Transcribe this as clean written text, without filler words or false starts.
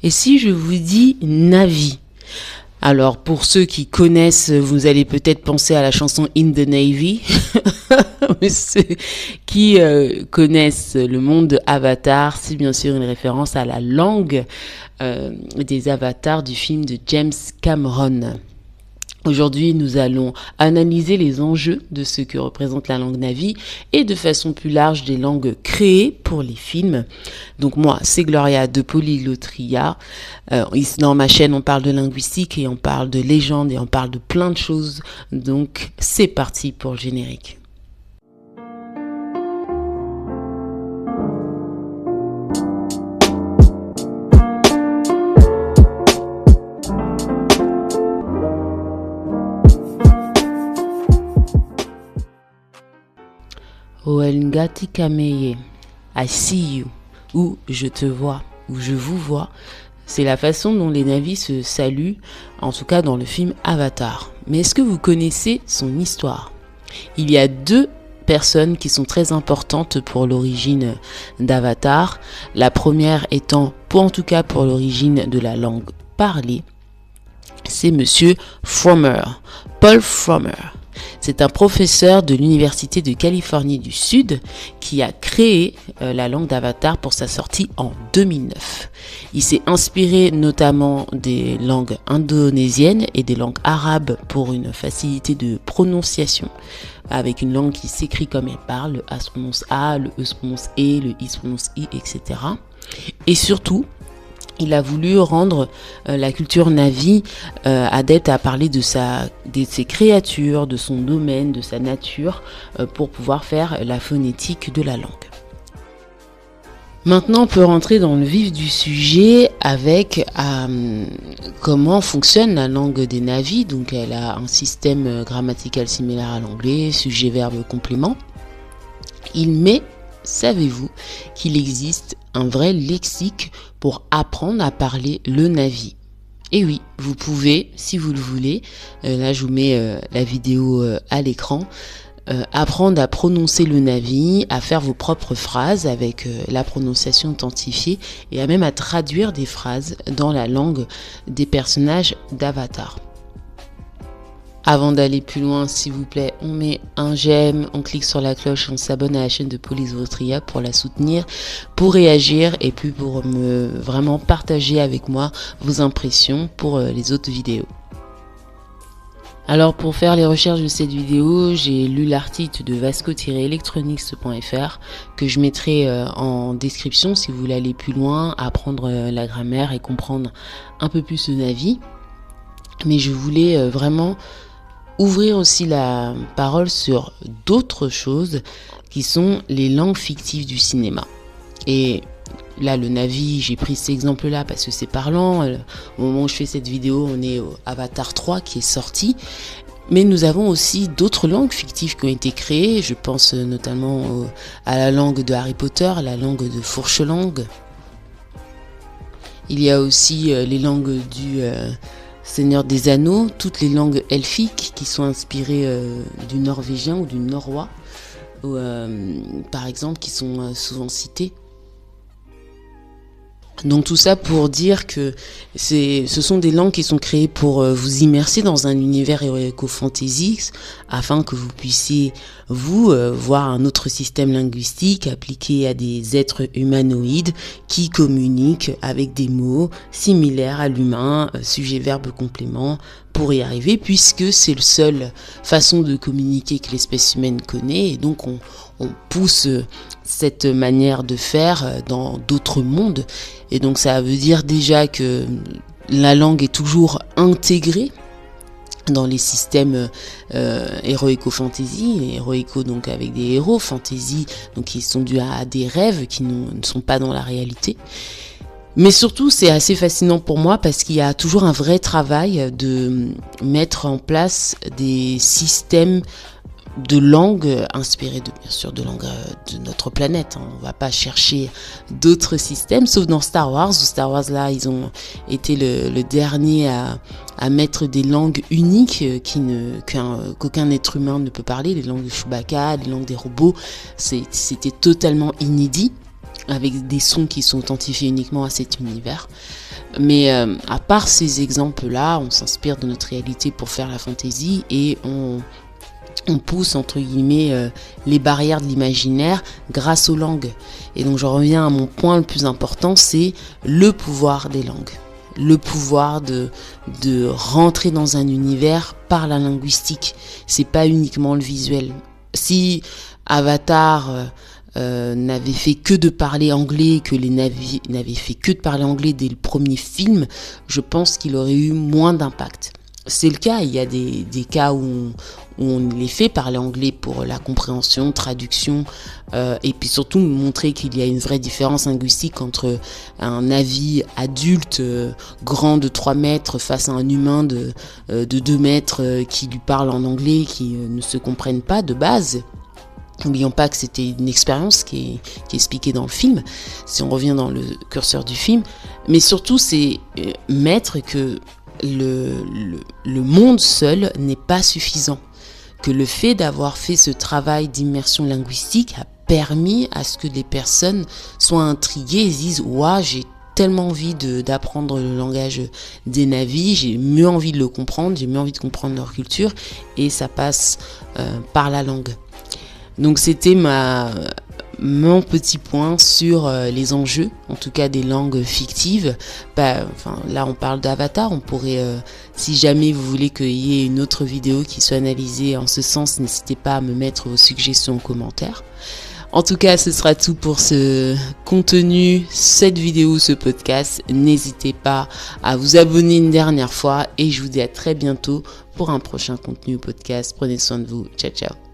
Et si je vous dis Na'vi? Alors, pour ceux qui connaissent, vous allez peut-être penser à la chanson In the Navy. Mais ceux qui connaissent le monde de Avatar, c'est bien sûr une référence à la langue des avatars du film de James Cameron. Aujourd'hui, nous allons analyser les enjeux de ce que représente la langue Na'vi et de façon plus large des langues créées pour les films. Donc moi, c'est Gloria de Polyglotria. Dans ma chaîne, on parle de linguistique et on parle de légende et on parle de plein de choses. Donc c'est parti pour le générique. Oengati Kameye, I see you, ou je te vois, ou je vous vois, c'est la façon dont les Na'vi se saluent, en tout cas dans le film Avatar. Mais est-ce que vous connaissez son histoire? Il y a deux personnes qui sont très importantes pour l'origine d'Avatar. La première étant, en tout cas pour l'origine de la langue parlée, c'est Monsieur Frommer, Paul Frommer. C'est un professeur de l'Université de Californie du Sud qui a créé la langue d'Avatar pour sa sortie en 2009. Il s'est inspiré notamment des langues indonésiennes et des langues arabes pour une facilité de prononciation, avec une langue qui s'écrit comme elle parle, le A se prononce A, le E se prononce E, le I se prononce I, etc. Et surtout, il a voulu rendre la culture Na'vi adepte à parler de ses créatures, de son domaine, de sa nature, pour pouvoir faire la phonétique de la langue. Maintenant, on peut rentrer dans le vif du sujet avec comment fonctionne la langue des Na'vi. Donc, elle a un système grammatical similaire à l'anglais, sujet, verbe, complément. Savez-vous qu'il existe un vrai lexique pour apprendre à parler le Na'vi? Et oui, vous pouvez, si vous le voulez, là je vous mets la vidéo à l'écran, apprendre à prononcer le Na'vi, à faire vos propres phrases avec la prononciation authentifiée et même à traduire des phrases dans la langue des personnages d'Avatar. Avant d'aller plus loin, s'il vous plaît, on met un j'aime, on clique sur la cloche, on s'abonne à la chaîne de Polyglotria pour la soutenir, pour réagir et puis pour vraiment partager avec moi vos impressions pour les autres vidéos. Alors pour faire les recherches de cette vidéo, j'ai lu l'article de vasco-electronics.fr que je mettrai en description si vous voulez aller plus loin, apprendre la grammaire et comprendre un peu plus le Na'vi. Mais je voulais vraiment ouvrir aussi la parole sur d'autres choses qui sont les langues fictives du cinéma. Et là, le Na'vi, j'ai pris cet exemple-là parce que c'est parlant. Au moment où je fais cette vidéo, on est au Avatar 3 qui est sorti. Mais nous avons aussi d'autres langues fictives qui ont été créées. Je pense notamment à la langue de Harry Potter, à la langue de Fourche-langue. Il y a aussi les langues du Seigneur des Anneaux, toutes les langues elfiques qui sont inspirées du norvégien ou du norrois, par exemple, qui sont souvent citées. Donc tout ça pour dire que ce sont des langues qui sont créées pour vous immerser dans un univers héroïco-fantasy afin que vous puissiez voir un autre système linguistique appliqué à des êtres humanoïdes qui communiquent avec des mots similaires à l'humain, sujet, verbe, complément, pour y arriver, puisque c'est la seule façon de communiquer que l'espèce humaine connaît, et donc on pousse cette manière de faire dans d'autres mondes, et donc ça veut dire déjà que la langue est toujours intégrée dans les systèmes héroïco-fantasy, héroïco donc avec des héros, fantasy donc qui sont dus à des rêves qui ne sont pas dans la réalité. Mais surtout, c'est assez fascinant pour moi parce qu'il y a toujours un vrai travail de mettre en place des systèmes de langues inspirées bien sûr de langues de notre planète. On va pas chercher d'autres systèmes, sauf dans Star Wars. Star Wars, là, ils ont été le dernier à mettre des langues uniques qu'aucun être humain ne peut parler. Les langues de Chewbacca, les langues des robots, c'était totalement inédit, avec des sons qui sont authentifiés uniquement à cet univers. Mais à part ces exemples-là, on s'inspire de notre réalité pour faire la fantaisie et on pousse entre guillemets les barrières de l'imaginaire grâce aux langues. Et donc je reviens à mon point le plus important, c'est le pouvoir des langues. Le pouvoir de rentrer dans un univers par la linguistique. C'est pas uniquement le visuel. Si Avatar n'avait fait que de parler anglais, que les navis n'avaient fait que de parler anglais dès le premier film, je pense qu'il aurait eu moins d'impact. C'est le cas, il y a des cas où on les fait parler anglais pour la compréhension, traduction, et puis surtout montrer qu'il y a une vraie différence linguistique entre un Navi adulte grand de 3 mètres face à un humain de 2 mètres qui lui parle en anglais, qui ne se comprennent pas de base. N'oublions pas que c'était une expérience qui est expliquée dans le film, si on revient dans le curseur du film, mais surtout c'est mettre que le monde seul n'est pas suffisant, que le fait d'avoir fait ce travail d'immersion linguistique a permis à ce que les personnes soient intriguées et se disent « Ouah, j'ai tellement envie d'apprendre le langage des Navis, j'ai mieux envie de le comprendre, j'ai mieux envie de comprendre leur culture » et ça passe par la langue. Donc c'était mon petit point sur les enjeux, en tout cas des langues fictives. Là on parle d'Avatar, on pourrait, si jamais vous voulez qu'il y ait une autre vidéo qui soit analysée en ce sens, n'hésitez pas à me mettre vos suggestions en commentaire. En tout cas, ce sera tout pour ce contenu, cette vidéo, ce podcast. N'hésitez pas à vous abonner une dernière fois et je vous dis à très bientôt pour un prochain contenu podcast. Prenez soin de vous. Ciao, ciao.